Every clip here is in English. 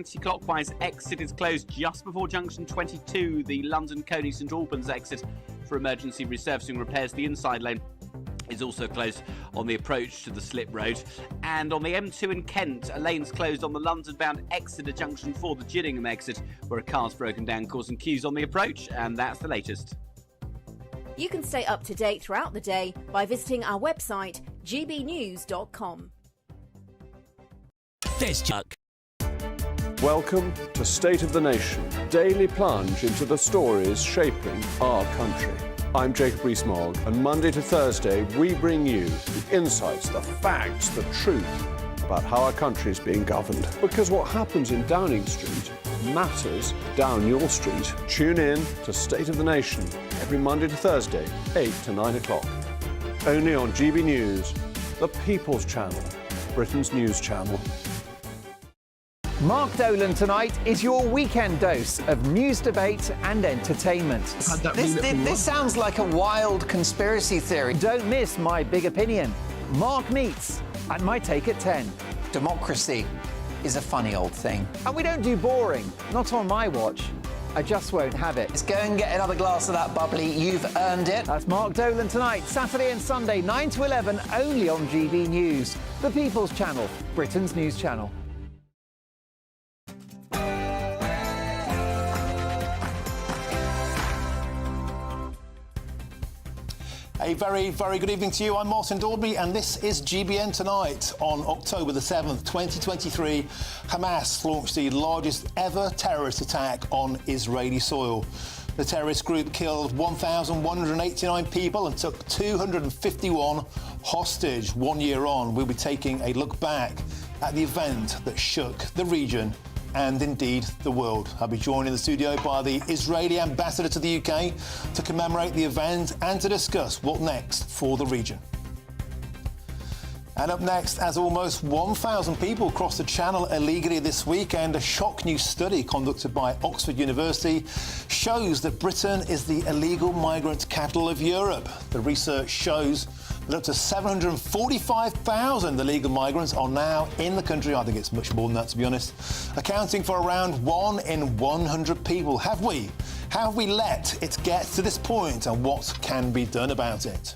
Anti-clockwise exit is closed just before junction 22, the London Coney St Albans exit for emergency resurfacing repairs. The inside lane is also closed on the approach to the slip road. And on the M2 in Kent, a lane's closed on the London-bound Exeter junction for the Gillingham exit, where a car's broken down, causing queues on the approach. And that's the latest. You can stay up to date throughout the day by visiting our website, gbnews.com. There's Chuck. Welcome to State of the Nation, daily plunge into the stories shaping our country. I'm Jacob Rees-Mogg, and Monday to Thursday we bring you the insights, the facts, the truth about how our country is being governed. Because what happens in Downing Street matters down your street. Tune in to State of the Nation every Monday to Thursday, 8 to 9 o'clock. Only on GB News, the People's Channel, Britain's news channel. Mark Dolan Tonight is your weekend dose of news, debate and entertainment. This sounds like a wild conspiracy theory. Don't miss My Big Opinion, Mark Meets, and My Take at 10. Democracy is a funny old thing. And we don't do boring, not on my watch. I just won't have it. Let's go and get another glass of that bubbly. You've earned it. That's Mark Dolan Tonight, Saturday and Sunday, 9 to 11, only on GB News, the People's Channel, Britain's news channel. A very, very good evening to you. I'm Martin Daubney, and this is GBN Tonight. On October the 7th, 2023, Hamas launched the largest ever terrorist attack on Israeli soil. The terrorist group killed 1,189 people and took 251 hostage. 1 year on, we'll be taking a look back at the event that shook the region and indeed the world. I'll be joined in the studio by the Israeli ambassador to the UK to commemorate the event and to discuss what next for the region. And up next, as almost 1,000 people crossed the Channel illegally this weekend, a shock new study conducted by Oxford University shows that Britain is the illegal migrant capital of Europe. The research shows that up to 745,000 illegal migrants are now in the country. I think it's much more than that, to be honest, accounting for around 1 in 100 people. How have we let it get to this point, and what can be done about it?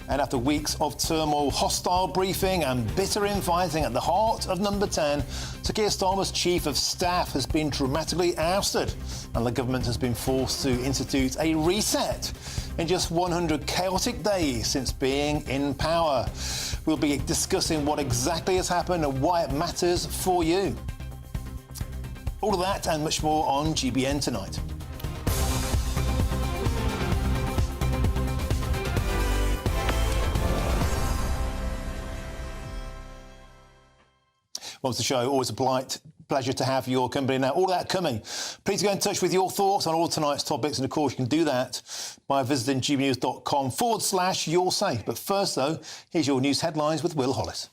And after weeks of turmoil, hostile briefing and bitter infighting at the heart of Number 10, Sir Keir Starmer's Chief of Staff has been dramatically ousted, and the government has been forced to institute a reset in just 100 chaotic days since being in power. We'll be discussing what exactly has happened and why it matters for you. All of that and much more on GBN Tonight. Once the show, always a pleasure to have your company. Now, all that coming. Please get in touch with your thoughts on all tonight's topics, and of course you can do that by visiting gbnews.com/your say. But first, though, here's your news headlines with Will Hollis.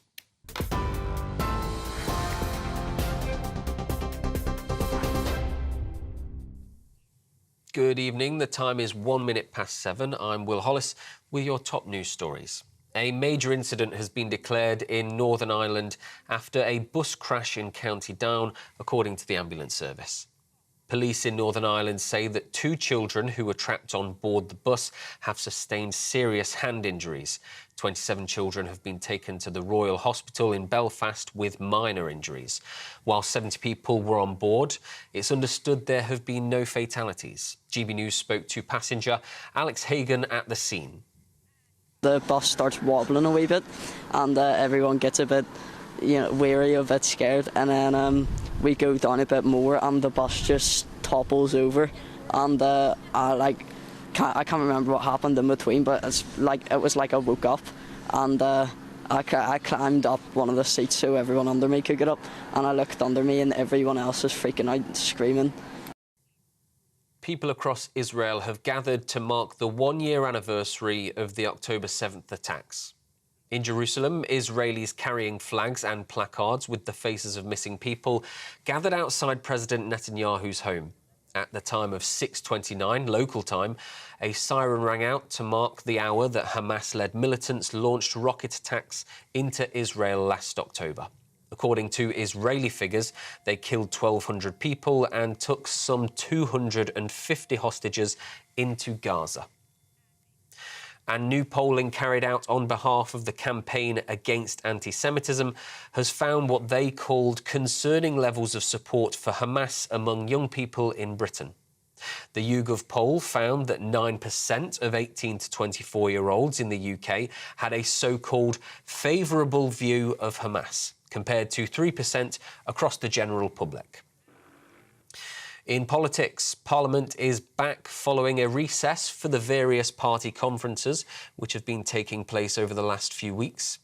Good evening. The time is 1 minute past 7. I'm Will Hollis with your top news stories. A major incident has been declared in Northern Ireland after a bus crash in County Down, according to the ambulance service. Police in Northern Ireland say that 2 children who were trapped on board the bus have sustained serious hand injuries. 27 children have been taken to the Royal Hospital in Belfast with minor injuries. While 70 people were on board, it's understood there have been no fatalities. GB News spoke to passenger Alex Hagan at the scene. The bus starts wobbling a wee bit, and everyone gets a bit, weary, a bit scared, and then we go down a bit more, and the bus just topples over, and I can't remember what happened in between, but it was like I woke up, and I climbed up one of the seats so everyone under me could get up, and I looked under me, and everyone else was freaking out, screaming. People across Israel have gathered to mark the 1-year anniversary of the October 7th attacks. In Jerusalem, Israelis carrying flags and placards with the faces of missing people gathered outside President Netanyahu's home. At the time of 6:29 local time, a siren rang out to mark the hour that Hamas-led militants launched rocket attacks into Israel last October. According to Israeli figures, they killed 1,200 people and took some 250 hostages into Gaza. And new polling carried out on behalf of the Campaign Against Anti-Semitism has found what they called concerning levels of support for Hamas among young people in Britain. The YouGov poll found that 9% of 18 to 24-year-olds in the UK had a so-called favourable view of Hamas, compared to 3% across the general public. In politics, Parliament is back following a recess for the various party conferences which have been taking place over the last few weeks.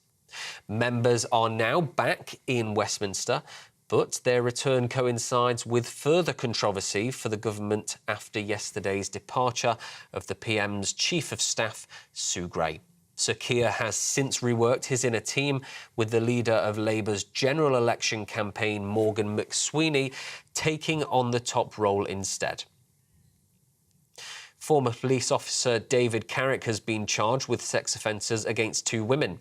Members are now back in Westminster, but their return coincides with further controversy for the government after yesterday's departure of the PM's Chief of Staff, Sue Gray. Sir Keir has since reworked his inner team, with the leader of Labour's general election campaign, Morgan McSweeney, taking on the top role instead. Former police officer David Carrick has been charged with sex offences against 2 women.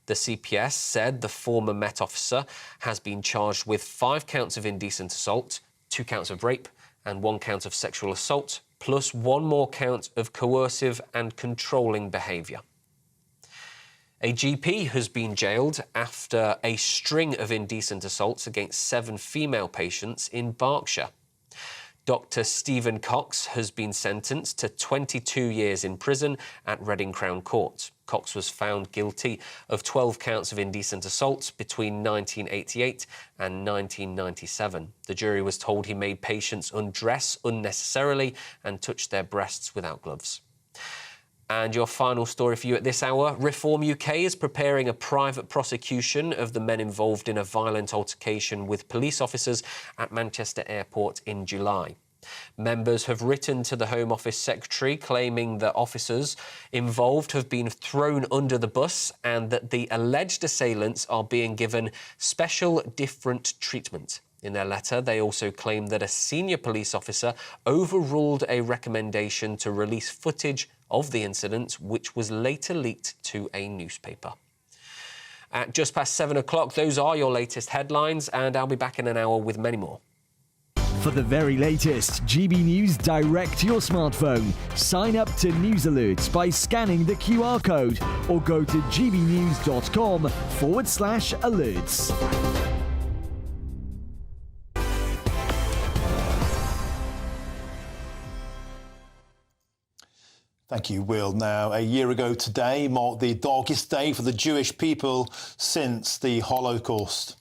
The CPS said the former Met officer has been charged with 5 counts of indecent assault, 2 counts of rape and 1 count of sexual assault, plus 1 more count of coercive and controlling behaviour. A GP has been jailed after a string of indecent assaults against 7 female patients in Berkshire. Dr. Stephen Cox has been sentenced to 22 years in prison at Reading Crown Court. Cox was found guilty of 12 counts of indecent assault between 1988 and 1997. The jury was told he made patients undress unnecessarily and touched their breasts without gloves. And your final story for you at this hour. Reform UK is preparing a private prosecution of the men involved in a violent altercation with police officers at Manchester Airport in July. Members have written to the Home Office Secretary claiming that officers involved have been thrown under the bus and that the alleged assailants are being given special different treatment. In their letter, they also claim that a senior police officer overruled a recommendation to release footage of the incident, which was later leaked to a newspaper. At just past 7 o'clock, those are your latest headlines, and I'll be back in an hour with many more. For the very latest GB News direct to your smartphone, sign up to News Alerts by scanning the QR code or go to gbnews.com/alerts. Thank you, Will. Now, a year ago today marked the darkest day for the Jewish people since the Holocaust.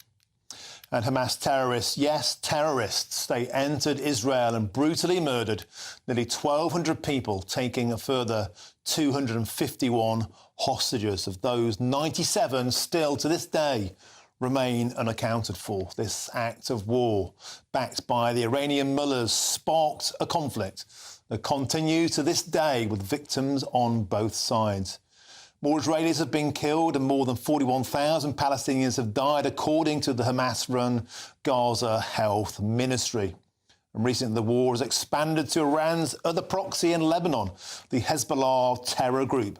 And Hamas terrorists, yes, terrorists, they entered Israel and brutally murdered nearly 1,200 people, taking a further 251 hostages. Of those, 97 still to this day remain unaccounted for. This act of war, backed by the Iranian mullahs, sparked a conflict that continues to this day with victims on both sides. More Israelis have been killed and more than 41,000 Palestinians have died, according to the Hamas-run Gaza Health Ministry. And recently, the war has expanded to Iran's other proxy in Lebanon, the Hezbollah terror group.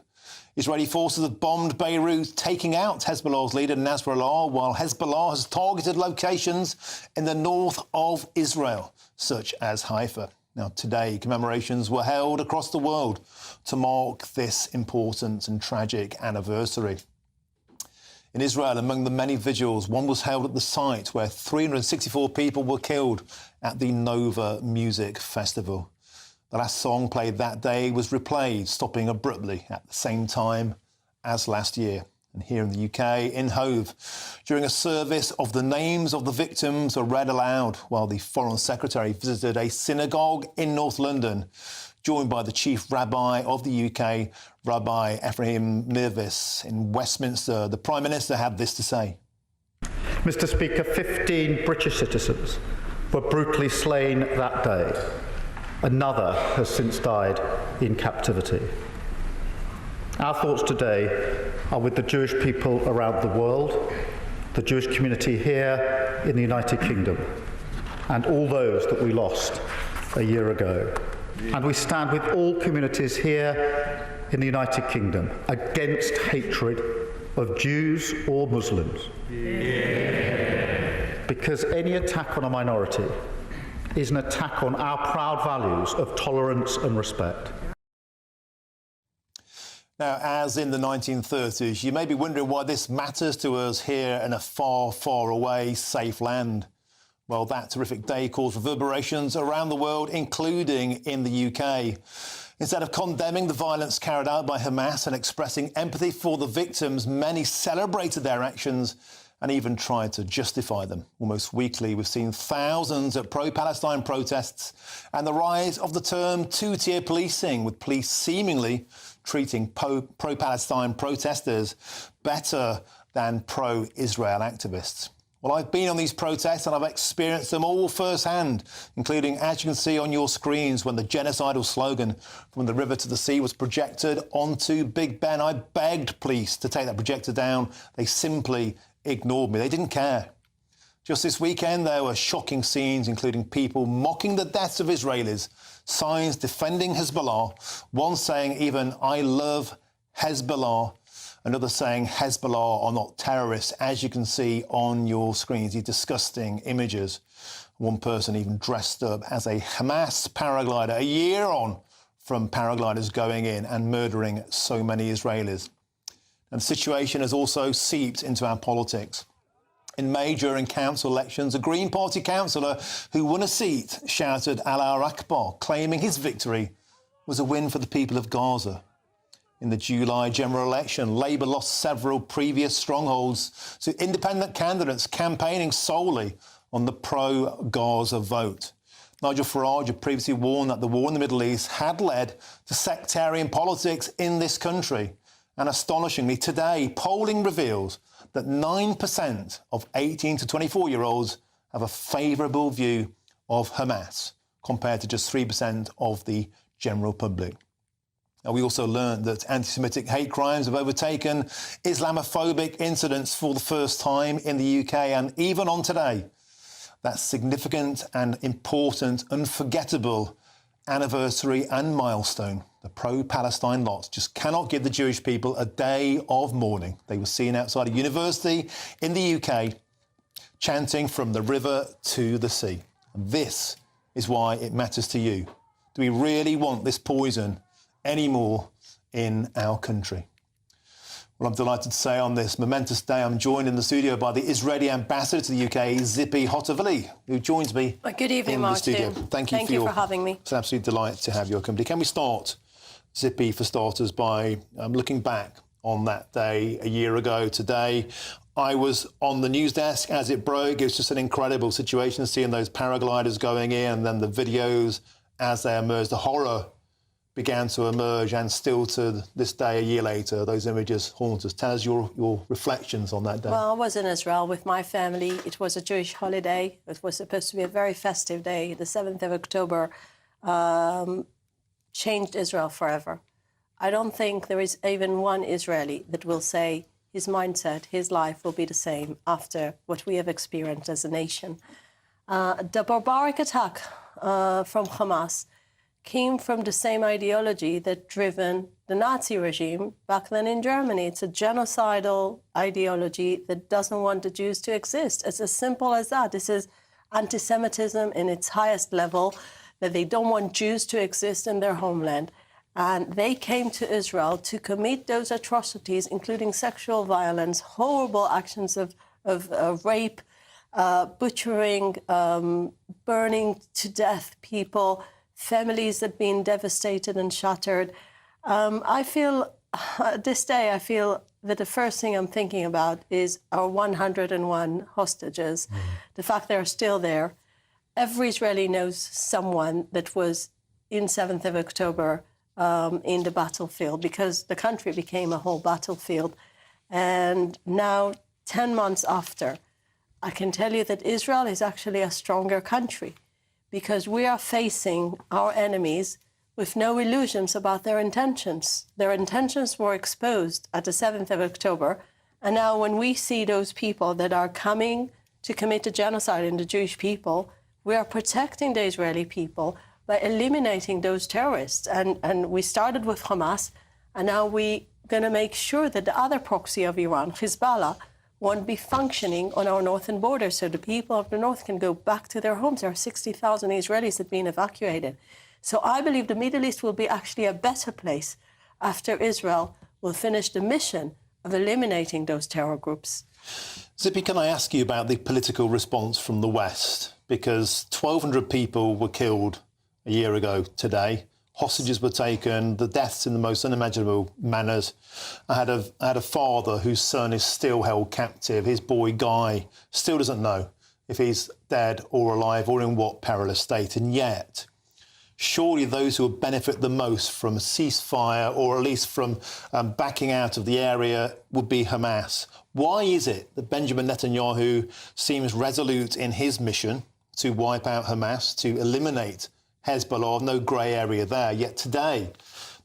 Israeli forces have bombed Beirut, taking out Hezbollah's leader Nasrallah, while Hezbollah has targeted locations in the north of Israel, such as Haifa. Now, today, commemorations were held across the world to mark this important and tragic anniversary. In Israel, among the many vigils, one was held at the site where 364 people were killed at the Nova Music Festival. The last song played that day was replayed, stopping abruptly at the same time as last year. And here in the UK, in Hove, during a service of the names of the victims were read aloud while the Foreign Secretary visited a synagogue in North London, joined by the Chief Rabbi of the UK, Rabbi Ephraim Mirvis. In Westminster, the Prime Minister had this to say. Mr. Speaker, 15 British citizens were brutally slain that day. Another has since died in captivity. Our thoughts today are with the Jewish people around the world, the Jewish community here in the United Kingdom, and all those that we lost a year ago. And we stand with all communities here in the United Kingdom against hatred of Jews or Muslims. Yeah. because any attack on a minority is an attack on our proud values of tolerance and respect. Now, as in the 1930s, you may be wondering why this matters to us here in a far, far away, safe land. Well, that terrific day caused reverberations around the world, including in the UK. Instead of condemning the violence carried out by Hamas and expressing empathy for the victims, many celebrated their actions and even tried to justify them. Almost weekly, we've seen thousands of pro-Palestine protests and the rise of the term two-tier policing, with police seemingly treating pro-Palestine protesters better than pro-Israel activists. Well, I've been on these protests and I've experienced them all firsthand, including, as you can see on your screens, when the genocidal slogan "From the river to the sea" was projected onto Big Ben. I begged police to take that projector down. They simply ignored me. They didn't care. Just this weekend, there were shocking scenes, including people mocking the deaths of Israelis, signs defending Hezbollah, one saying even "I love Hezbollah," another saying Hezbollah are not terrorists, as you can see on your screens, these disgusting images. One person even dressed up as a Hamas paraglider, a year on from paragliders going in and murdering so many Israelis. And the situation has also seeped into our politics. In May, during council elections, a Green Party councillor who won a seat shouted Allah Akbar, claiming his victory was a win for the people of Gaza. In the July general election, Labour lost several previous strongholds to independent candidates campaigning solely on the pro-Gaza vote. Nigel Farage had previously warned that the war in the Middle East had led to sectarian politics in this country. And astonishingly, today, polling reveals that 9% of 18 to 24-year-olds have a favourable view of Hamas, compared to just 3% of the general public. Now, we also learned that anti-Semitic hate crimes have overtaken Islamophobic incidents for the first time in the UK, and even on today, that significant and important, unforgettable anniversary and milestone, the pro-Palestine lots just cannot give the Jewish people a day of mourning. They were seen outside a university in the UK chanting "From the river to the sea." And this is why it matters to you. Do we really want this poison anymore in our country? Well, I'm delighted to say on this momentous day, I'm joined in the studio by the Israeli ambassador to the UK, Zippy Hotovely, who joins me Good evening, in the studio. Martin. Thank you for having me. It's an absolute delight to have your company. Can we start, Zippy, for starters, by looking back on that day a year ago today? I was on the news desk as it broke. It was just an incredible situation, seeing those paragliders going in and then the videos as they emerged. The horror began to emerge, and still to this day, a year later, those images haunt us. Tell us your reflections on that day. Well, I was in Israel with my family. It was a Jewish holiday. It was supposed to be a very festive day. The 7th of October changed Israel forever. I don't think there is even one Israeli that will say his mindset, his life will be the same after what we have experienced as a nation. The barbaric attack from Hamas came from the same ideology that driven the Nazi regime back then in Germany. It's a genocidal ideology that doesn't want the Jews to exist. It's as simple as that. This is anti-Semitism in its highest level, that they don't want Jews to exist in their homeland. And they came to Israel to commit those atrocities, including sexual violence, horrible actions of rape, butchering, burning to death people, families that have been devastated and shattered. I feel, this day, I feel that the first thing I'm thinking about is our 101 hostages, the fact they're still there. Every Israeli knows someone that was in 7th of October in the battlefield, because the country became a whole battlefield. And now, 10 months after, I can tell you that Israel is actually a stronger country, because we are facing our enemies with no illusions about their intentions. Their intentions were exposed at the 7th of October. And now when we see those people that are coming to commit a genocide in the Jewish people, we are protecting the Israeli people by eliminating those terrorists. And we started with Hamas, and now we're going to make sure that the other proxy of Iran, Hezbollah, won't be functioning on our northern border, so the people of the north can go back to their homes. There are 60,000 Israelis that have been evacuated. So I believe the Middle East will be actually a better place after Israel will finish the mission of eliminating those terror groups. Zippy, can I ask you about the political response from the West? Because 1,200 people were killed a year ago today. Hostages were taken, the deaths in the most unimaginable manners. I had a father whose son is still held captive. His boy Guy still doesn't know if he's dead or alive or in what perilous state. And yet, surely those who would benefit the most from a ceasefire or at least from backing out of the area would be Hamas. Why is it that Benjamin Netanyahu seems resolute in his mission to wipe out Hamas, to eliminate Hezbollah, no grey area there? Yet today,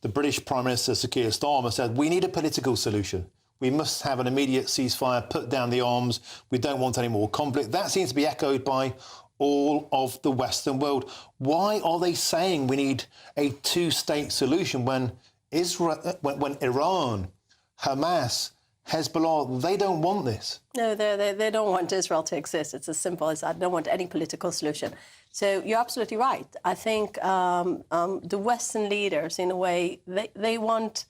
the British Prime Minister Sir Keir Starmer said, we need a political solution. We must have an immediate ceasefire, put down the arms. We don't want any more conflict. That seems to be echoed by all of the Western world. Why are they saying we need a two-state solution when Iran, Hamas, Hezbollah, they don't want this? No, they don't want Israel to exist. It's as simple as that. They don't want any political solution. So you're absolutely right. I think the Western leaders, in a way, they want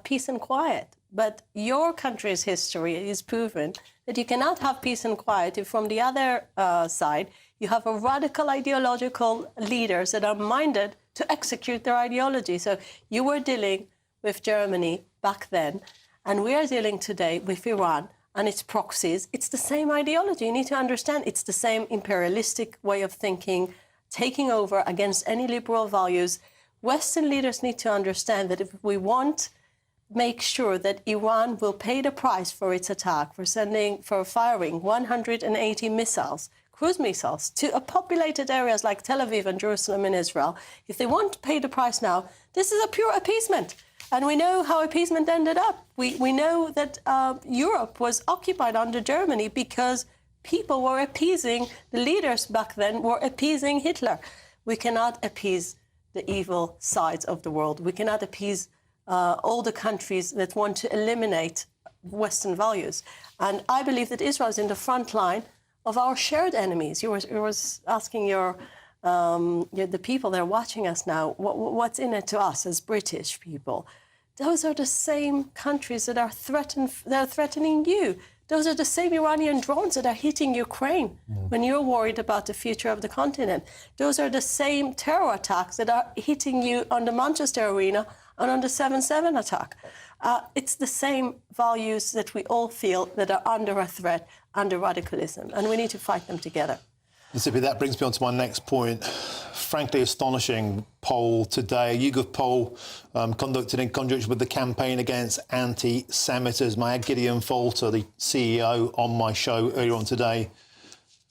peace and quiet. But your country's history is proven that you cannot have peace and quiet if from the other side you have a radical ideological leaders that are minded to execute their ideology. So you were dealing with Germany back then, and we are dealing today with Iran and its proxies. It's the same ideology. You need to understand it's the same imperialistic way of thinking, taking over against any liberal values. Western leaders need to understand that if we want make sure that Iran will pay the price for its attack, for firing 180 missiles, cruise missiles, to populated areas like Tel Aviv and Jerusalem in Israel. If they want to pay the price now, this is a pure appeasement. And we know how appeasement ended up. We know that Europe was occupied under Germany because people were appeasing, the leaders back then were appeasing Hitler. We cannot appease the evil sides of the world. We cannot appease all the countries that want to eliminate Western values. And I believe that Israel is in the front line of our shared enemies. You were asking the people that are watching us now, what's in it to us as British people? Those are the same countries that are threatening you. Those are the same Iranian drones that are hitting Ukraine when you're worried about the future of the continent. Those are the same terror attacks that are hitting you on the Manchester arena and on the 7/7 attack. It's the same values that we all feel that are under a threat, under radicalism, and we need to fight them together. Zippy, that brings me on to my next point. Frankly, astonishing poll today, a YouGov poll conducted in conjunction with the campaign against anti-Semitism. I had Gideon Falter, the CEO, on my show earlier on today.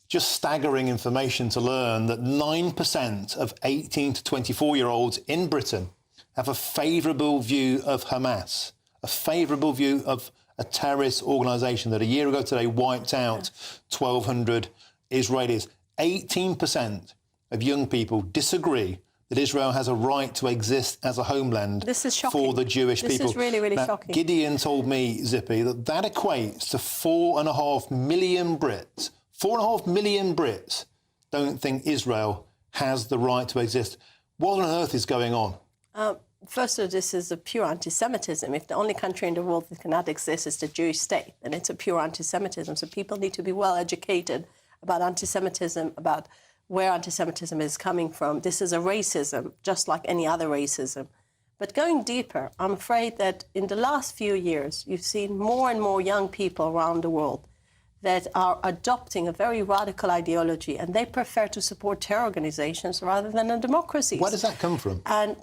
Just staggering information to learn that 9% of 18 to 24-year-olds in Britain have a favourable view of Hamas, a favourable view of a terrorist organisation that a year ago today wiped out 1,200 Israelis. 18% of young people disagree that Israel has a right to exist as a homeland for the Jewish people. This is really, really shocking. Gideon told me, Zippy, that equates to 4.5 million Brits. 4.5 million Brits don't think Israel has the right to exist. What on earth is going on? First of all, this is a pure anti-Semitism. If the only country in the world that cannot exist is the Jewish state, then it's a pure anti-Semitism. So people need to be well educated about anti-Semitism, about where anti-Semitism is coming from. This is a racism, just like any other racism. But going deeper, I'm afraid that in the last few years, you've seen more and more young people around the world that are adopting a very radical ideology, and they prefer to support terror organizations rather than a democracy. Where does that come from? And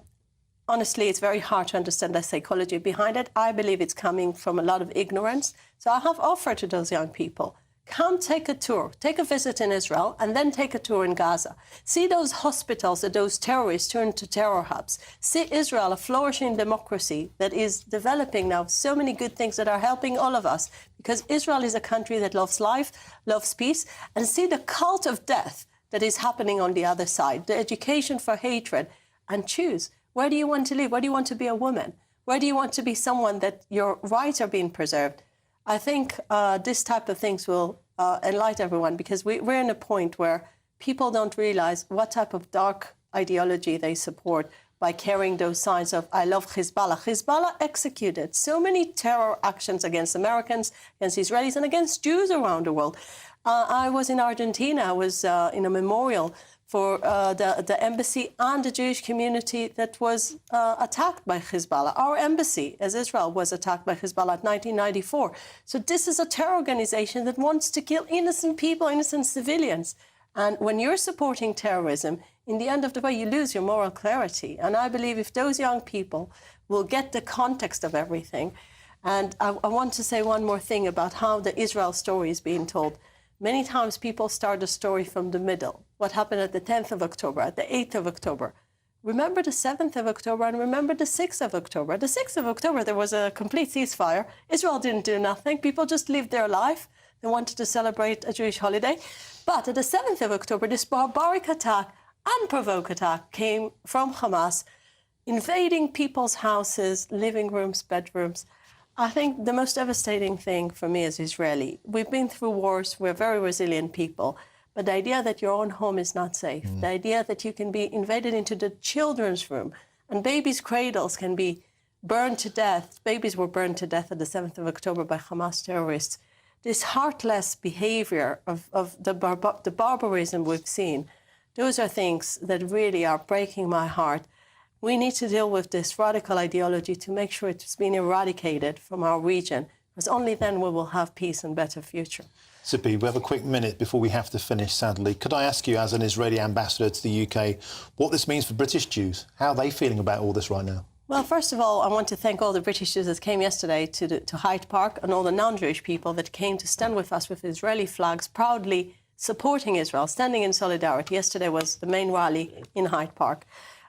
honestly, it's very hard to understand the psychology behind it. I believe it's coming from a lot of ignorance. So I have offered to those young people, come take a tour, take a visit in Israel, and then take a tour in Gaza. See those hospitals that those terrorists turned to terror hubs. See Israel, a flourishing democracy that is developing now so many good things that are helping all of us, because Israel is a country that loves life, loves peace, and see the cult of death that is happening on the other side, the education for hatred, and choose. Where do you want to live? Where do you want to be a woman? Where do you want to be someone that your rights are being preserved? I think this type of things will enlighten everyone, because we're in a point where people don't realize what type of dark ideology they support by carrying those signs of "I love Hezbollah." Hezbollah executed so many terror actions against Americans, against Israelis, and against Jews around the world. I was in Argentina. I was in a memorial for the embassy and the Jewish community that was attacked by Hezbollah. Our embassy, as Israel, was attacked by Hezbollah in 1994. So this is a terror organization that wants to kill innocent people, innocent civilians. And when you're supporting terrorism, in the end of the day, you lose your moral clarity. And I believe if those young people will get the context of everything, and I want to say one more thing about how the Israel story is being told. Many times people start a story from the middle. What happened at the 10th of October, at the 8th of October. Remember the 7th of October and remember the 6th of October. The 6th of October, there was a complete ceasefire. Israel didn't do nothing. People just lived their life. They wanted to celebrate a Jewish holiday. But at the 7th of October, this barbaric attack, unprovoked attack, came from Hamas, invading people's houses, living rooms, bedrooms. I think the most devastating thing for me as Israeli, we've been through wars, we're very resilient people, but the idea that your own home is not safe, the idea that you can be invaded into the children's room and babies' cradles can be burned to death. Babies were burned to death at the 7th of October by Hamas terrorists. This heartless behavior of the barbarism we've seen, those are things that really are breaking my heart. We need to deal with this radical ideology to make sure it's been eradicated from our region, because only then we will have peace and better future. Zippy, we have a quick minute before we have to finish, sadly. Could I ask you, as an Israeli ambassador to the UK, what this means for British Jews? How are they feeling about all this right now? Well, first of all, I want to thank all the British Jews that came yesterday to Hyde Park and all the non-Jewish people that came to stand with us with Israeli flags, proudly supporting Israel, standing in solidarity. Yesterday was the main rally in Hyde Park.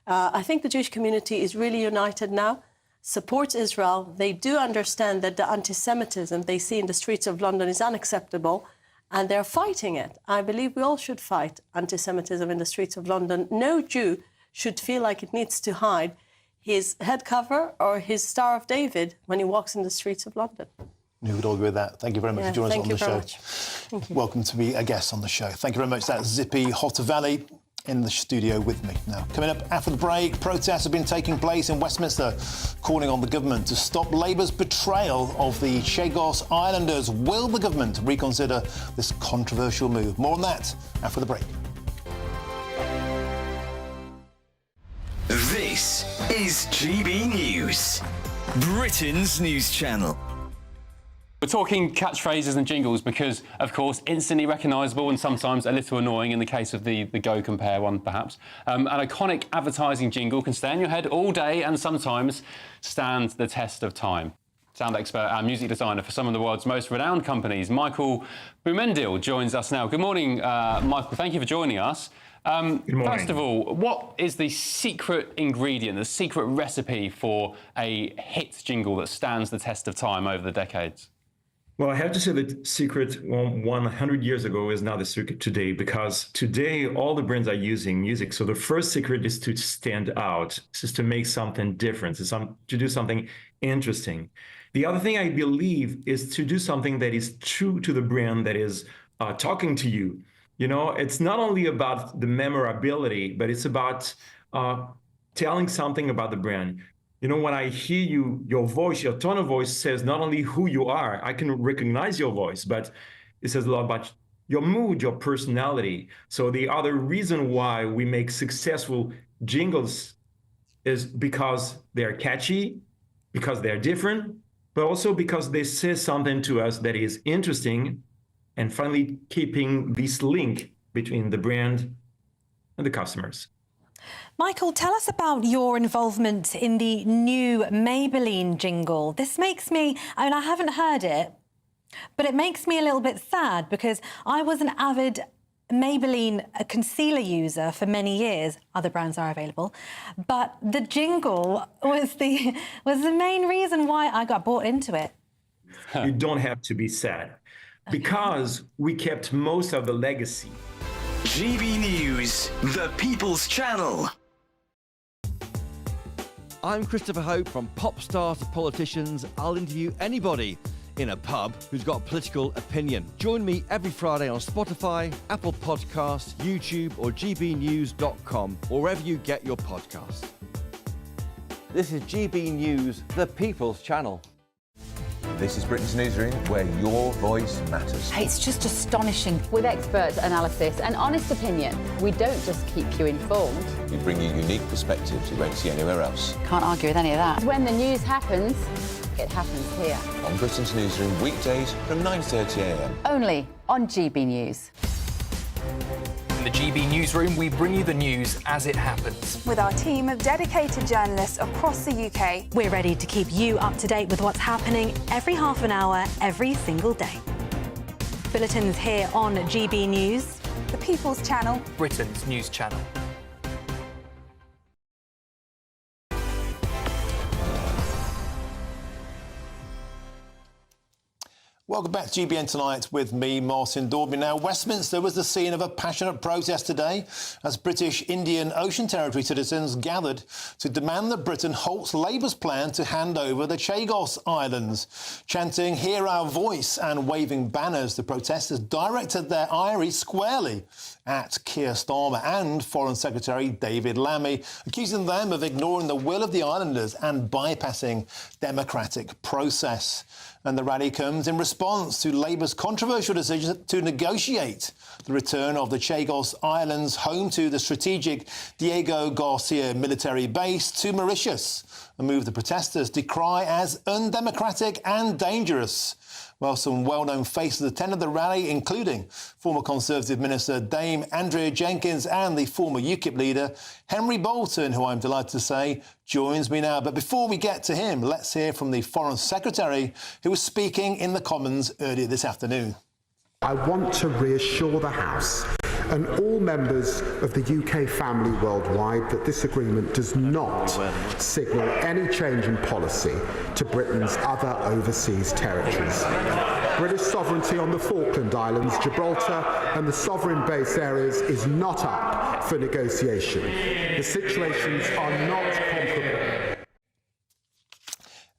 I think the Jewish community is really united now, supports Israel. They do understand that the anti-Semitism they see in the streets of London is unacceptable, and they're fighting it. I believe we all should fight anti-Semitism in the streets of London. No Jew should feel like it needs to hide his head cover or his Star of David when he walks in the streets of London. We would all agree with that. Thank you very much for joining us on the show. Thank you. Welcome to be a guest on the show. Thank you very much. That's Zippy Hotavali in the studio with me. Now, coming up after the break, protests have been taking place in Westminster, calling on the government to stop Labour's betrayal of the Chagos Islanders. Will the government reconsider this controversial move? More on that after the break. This is GB News, Britain's news channel. We're talking catchphrases and jingles because, of course, instantly recognisable and sometimes a little annoying in the case of the Go Compare one, perhaps. An iconic advertising jingle can stay in your head all day and sometimes stand the test of time. Sound expert and music designer for some of the world's most renowned companies, Michael Boumendil, joins us now. Good morning, Michael. Thank you for joining us. Good morning. First of all, what is the secret ingredient, the secret recipe for a hit jingle that stands the test of time over the decades? Well, I have to say that secret 100 years ago is not the secret today, because today all the brands are using music. So the first secret is to stand out, is to make something different, to do something interesting. The other thing I believe is to do something that is true to the brand, that is talking to you. You know, it's not only about the memorability, but it's about telling something about the brand. You know, when I hear you, your voice, your tone of voice says not only who you are, I can recognize your voice, but it says a lot about your mood, your personality. So the other reason why we make successful jingles is because they're catchy, because they're different, but also because they say something to us that is interesting, and finally keeping this link between the brand and the customers. Michael, tell us about your involvement in the new Maybelline jingle. This makes me, I mean, I haven't heard it, but it makes me a little bit sad because I was an avid Maybelline concealer user for many years. Other brands are available, but the jingle was the main reason why I got bought into it. You don't have to be sad, because we kept most of the legacy. GB News, the People's Channel. I'm Christopher Hope. From pop stars to politicians, I'll interview anybody in a pub who's got a political opinion. Join me every Friday on Spotify, Apple Podcasts, YouTube or GBNews.com, or wherever you get your podcasts. This is GB News, the People's Channel. This is Britain's Newsroom, where your voice matters. It's just astonishing. With expert analysis and honest opinion, we don't just keep you informed. We bring you unique perspectives you won't see anywhere else. Can't argue with any of that. When the news happens, it happens here. On Britain's Newsroom, weekdays from 9:30 a.m. Only on GB News. In the GB Newsroom, we bring you the news as it happens. With our team of dedicated journalists across the UK. We're ready to keep you up to date with what's happening every half an hour, every single day. Bulletins here on GB News. The People's Channel. Britain's news channel. Welcome back to GBN Tonight with me, Martin Daubney. Now, Westminster was the scene of a passionate protest today as British Indian Ocean Territory citizens gathered to demand that Britain halts Labour's plan to hand over the Chagos Islands. Chanting, "Hear our voice," and waving banners, the protesters directed their ire squarely at Keir Starmer and Foreign Secretary David Lammy, accusing them of ignoring the will of the islanders and bypassing democratic process. And the rally comes in response to Labour's controversial decision to negotiate the return of the Chagos Islands, home to the strategic Diego Garcia military base, to Mauritius, a move the protesters decry as undemocratic and dangerous. Well, some well-known faces attended the rally, including former Conservative Minister Dame Andrea Jenkins and the former UKIP leader Henry Bolton, who I'm delighted to say joins me now. But before we get to him, let's hear from the Foreign Secretary, who was speaking in the Commons earlier this afternoon. I want to reassure the House and all members of the UK family worldwide that this agreement does not signal any change in policy to Britain's other overseas territories. British sovereignty on the Falkland Islands, Gibraltar and the sovereign base areas is not up for negotiation. The situations are not comparable.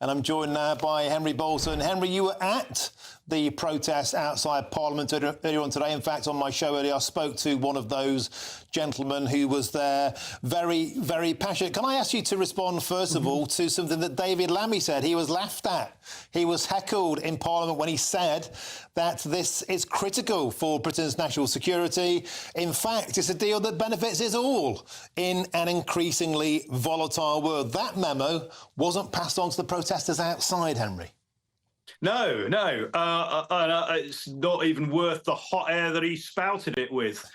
And I'm joined now by Henry Bolton. Henry, you were at the protests outside Parliament earlier on today. In fact, on my show earlier, I spoke to one of those gentlemen who was there, very, very passionate. Can I ask you to respond, first of all, to something that David Lammy said? He was laughed at. He was heckled in Parliament when he said that this is critical for Britain's national security. In fact, it's a deal that benefits us all in an increasingly volatile world. That memo wasn't passed on to the protesters outside, Henry. No, it's not even worth the hot air that he spouted it with.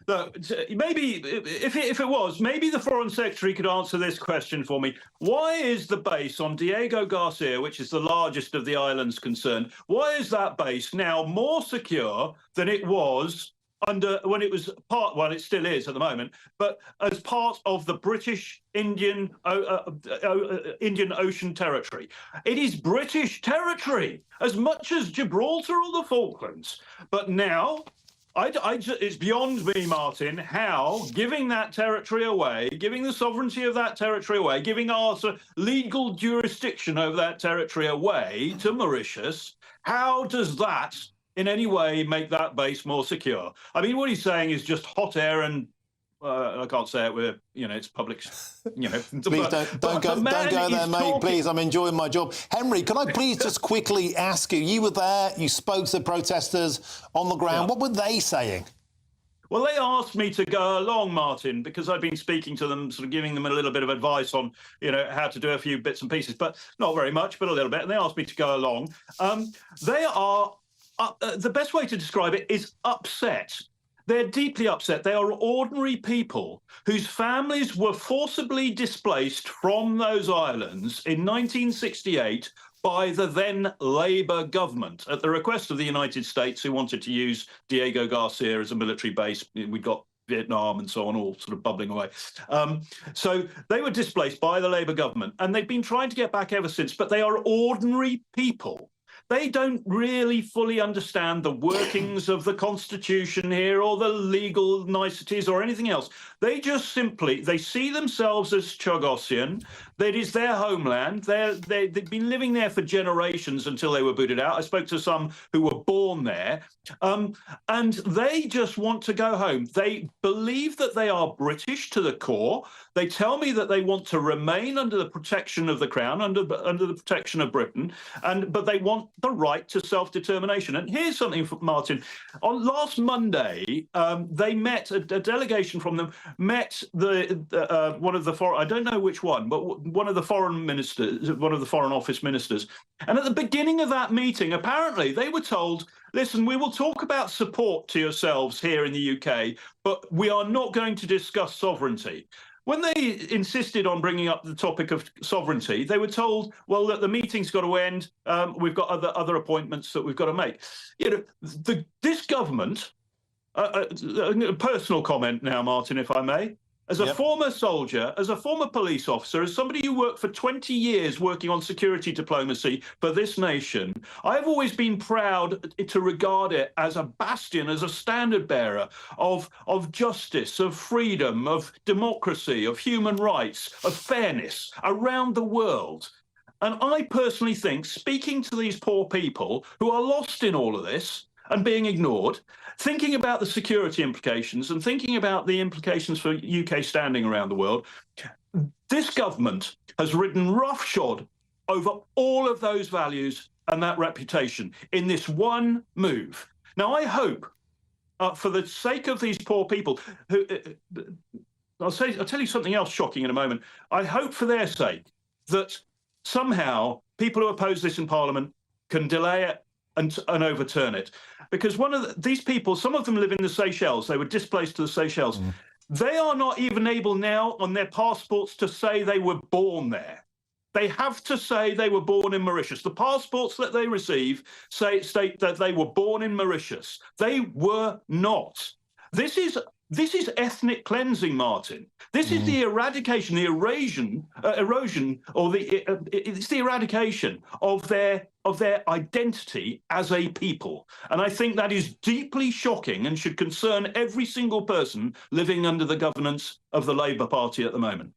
Look, maybe if it was, maybe the Foreign Secretary could answer this question for me. Why is the base on Diego Garcia, which is the largest of the islands concerned, why is that base now more secure than it was when it was part, well, it still is at the moment, but as part of the British Indian Ocean Territory? It is British territory, as much as Gibraltar or the Falklands. But now, it's beyond me, Martin, how giving that territory away, giving the sovereignty of that territory away, giving our legal jurisdiction over that territory away to Mauritius, how does that in any way make that base more secure? I mean, what he's saying is just hot air and I can't say it with, it's public, Please don't go there, mate. Please, I'm enjoying my job. Henry, can I please just quickly ask you, you were there, you spoke to the protesters on the ground. Yeah. What were they saying? Well, they asked me to go along, Martin, because I've been speaking to them, sort of giving them a little bit of advice on, how to do a few bits and pieces, but not very much, but a little bit. And they asked me to go along. They are, the best way to describe it is upset. They're deeply upset. They are ordinary people whose families were forcibly displaced from those islands in 1968 by the then Labour government at the request of the United States, who wanted to use Diego Garcia as a military base. We've got Vietnam and so on, all sort of bubbling away. So they were displaced by the Labour government, and they've been trying to get back ever since, but they are ordinary people. they don't really fully understand the workings of the Constitution here or the legal niceties or anything else. They just simply, they see themselves as Chagosian. That is their homeland. They've been living there for generations until they were booted out. I spoke to some who were born there, and they just want to go home. They believe that they are British to the core. They tell me that they want to remain under the protection of the Crown, under the protection of Britain, but they want the right to self-determination. And here's something, Martin. On last Monday, they met, a delegation from them met one of the foreign, I don't know which one, but one of the foreign ministers, one of the Foreign Office ministers. And at the beginning of that meeting, apparently they were told, listen, we will talk about support to yourselves here in the UK, but we are not going to discuss sovereignty. When they insisted on bringing up the topic of sovereignty, they were told, well, look, the meeting's got to end. We've got other appointments that we've got to make. You know, this government, a personal comment now, Martin, if I may, as a former soldier, as a former police officer, as somebody who worked for 20 years working on security diplomacy for this nation, I've always been proud to regard it as a bastion, as a standard bearer of justice, of freedom, of democracy, of human rights, of fairness around the world. And I personally think, speaking to these poor people who are lost in all of this and being ignored, thinking about the security implications and thinking about the implications for UK standing around the world, this government has ridden roughshod over all of those values and that reputation in this one move. Now, I hope, for the sake of these poor people, who I'll tell you something else shocking in a moment. I hope for their sake that somehow people who oppose this in Parliament can delay it and overturn it. Because these people, some of them live in the Seychelles. They were displaced to the Seychelles. They are not even able now on their passports to say they were born there. They have to say they were born in Mauritius. The passports that they receive state that they were born in Mauritius. They were not. This is ethnic cleansing, Martin. This is the eradication, the erosion, or it's the eradication of their identity as a people. And I think that is deeply shocking and should concern every single person living under the governance of the Labour Party at the moment.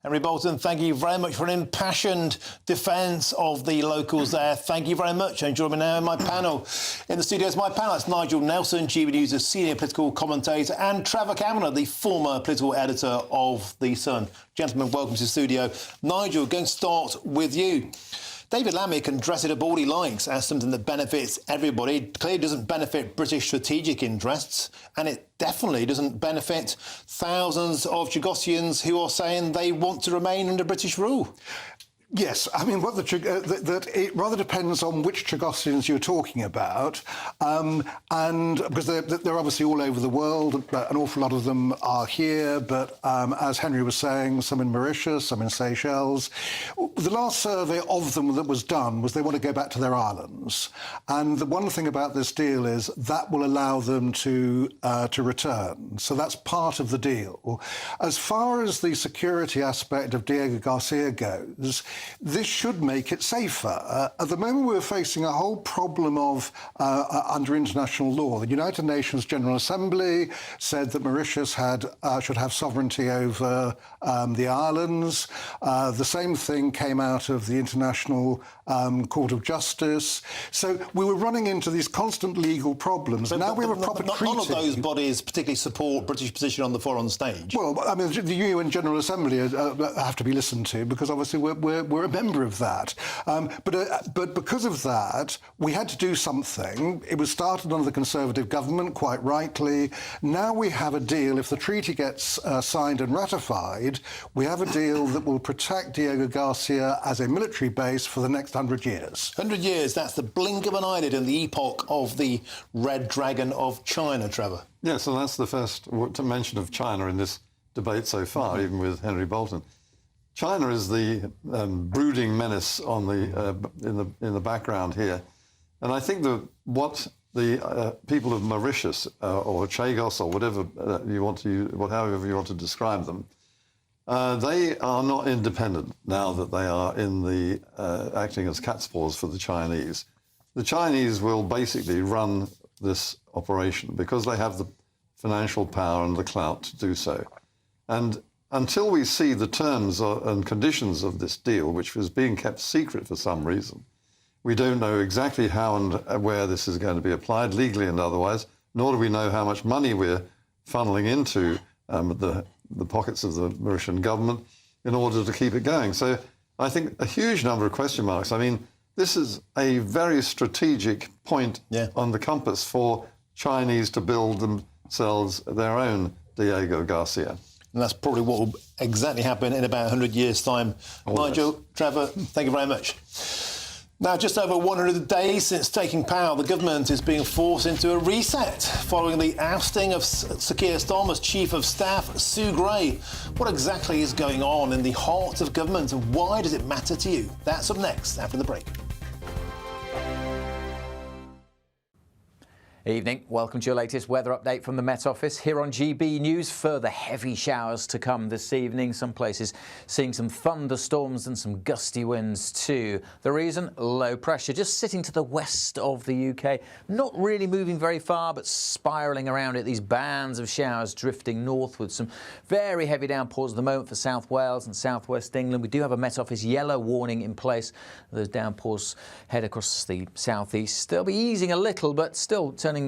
Henry Bolton, thank you very much for an impassioned defence of the locals there. Thank you very much. And join me now in my panel. In the studio is my panel. It's Nigel Nelson, GB News' senior political commentator, and Trevor Kavanagh, the former political editor of The Sun. Gentlemen, welcome to the studio. Nigel, going to start with you. David Lammy can dress it up all he likes as something that benefits everybody. It clearly doesn't benefit British strategic interests, and it definitely doesn't benefit thousands of Chagosians who are saying they want to remain under British rule. Yes, I mean, that it rather depends on which Chagosians you're talking about, and because they're obviously all over the world, an awful lot of them are here, but as Henry was saying, some in Mauritius, some in Seychelles. The last survey of them that was done was they want to go back to their islands, and the one thing about this deal is that will allow them to return. So that's part of the deal. As far as the security aspect of Diego Garcia goes, this should make it safer. At the moment, we're facing a whole problem of under international law. The United Nations General Assembly said that Mauritius should have sovereignty over the islands. The same thing came out of the International Court of Justice. So we were running into these constant legal problems. Now we have a proper treaty. None of those bodies particularly support British position on the foreign stage. Well, I mean, the UN General Assembly have to be listened to because obviously we're a member of that. But because of that, we had to do something. It was started under the Conservative government, quite rightly. Now we have a deal. If the treaty gets signed and ratified, we have a deal that will protect Diego Garcia as a military base for the next 100 years. 100 years, that's the blink of an eyelid in the epoch of the Red Dragon of China, Trevor. Yes, and that's the first mention of China in this debate so far, even with Henry Bolton. China is the brooding menace on in the background here, and I think that what the people of Mauritius or Chagos or whatever you want to use, however you want to describe them, they are not independent now that they are in the acting as catspaws for the Chinese. the Chinese will basically run this operation because they have the financial power and the clout to do so. And until we see the terms and conditions of this deal, which was being kept secret for some reason, we don't know exactly how and where this is going to be applied, legally and otherwise, nor do we know how much money we're funneling into the pockets of the Mauritian government in order to keep it going. So I think a huge number of question marks. I mean, this is a very strategic point on the compass for Chinese to build themselves their own Diego Garcia. And that's probably what will exactly happen in about 100 years' time. Nigel, Trevor, thank you very much. Now, just over 100 days since taking power, the government is being forced into a reset following the ousting of Sir Keir Starmer's Chief of Staff, Sue Gray. What exactly is going on in the heart of government and why does it matter to you? That's up next after the break. Evening. Welcome to your latest weather update from the Met Office. Here on GB News, further heavy showers to come this evening. Some places seeing some thunderstorms and some gusty winds too. The reason? Low pressure, just sitting to the west of the UK. Not really moving very far, but spiralling around it. These bands of showers drifting northwards. Some very heavy downpours at the moment for South Wales and South West England. We do have a Met Office yellow warning in place. Those downpours head across the southeast. They'll be easing a little, but still turning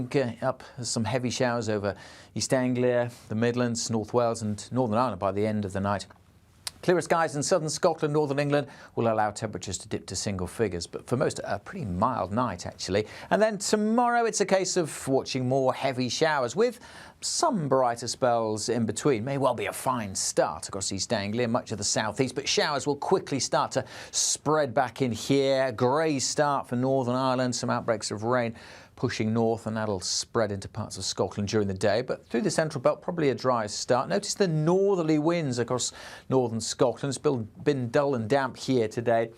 up some heavy showers over East Anglia, the Midlands, North Wales and Northern Ireland by the end of the night. Clearer skies in southern Scotland, northern England will allow temperatures to dip to single figures, but for most a pretty mild night actually. And then tomorrow it's a case of watching more heavy showers with some brighter spells in between. May well be a fine start across East Anglia, much of the southeast, but showers will quickly start to spread back in here. Grey start for Northern Ireland, some outbreaks of rain pushing north, and that'll spread into parts of Scotland during the day. But through the central belt, probably a dry start. Notice the northerly winds across northern Scotland. It's been dull and damp here today.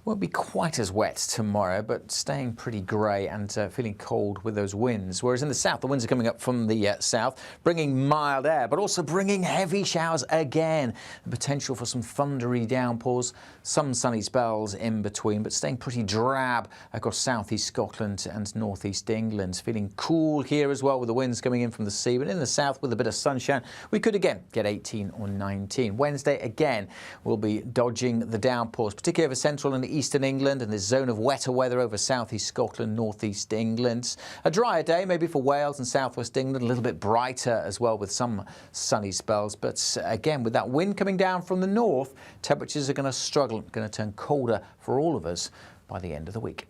Won't be quite as wet tomorrow, but staying pretty grey and feeling cold with those winds. Whereas in the south, the winds are coming up from the south, bringing mild air, but also bringing heavy showers again. The potential for some thundery downpours, some sunny spells in between, but staying pretty drab across southeast Scotland and northeast England. Feeling cool here as well with the winds coming in from the sea, but in the south with a bit of sunshine, we could again get 18 or 19. Wednesday again, we'll be dodging the downpours, particularly over central and eastern England and this zone of wetter weather over southeast Scotland, northeast England. A drier day maybe for Wales and southwest England, a little bit brighter as well with some sunny spells. But again, with that wind coming down from the north, temperatures are going to struggle, going to turn colder for all of us by the end of the week.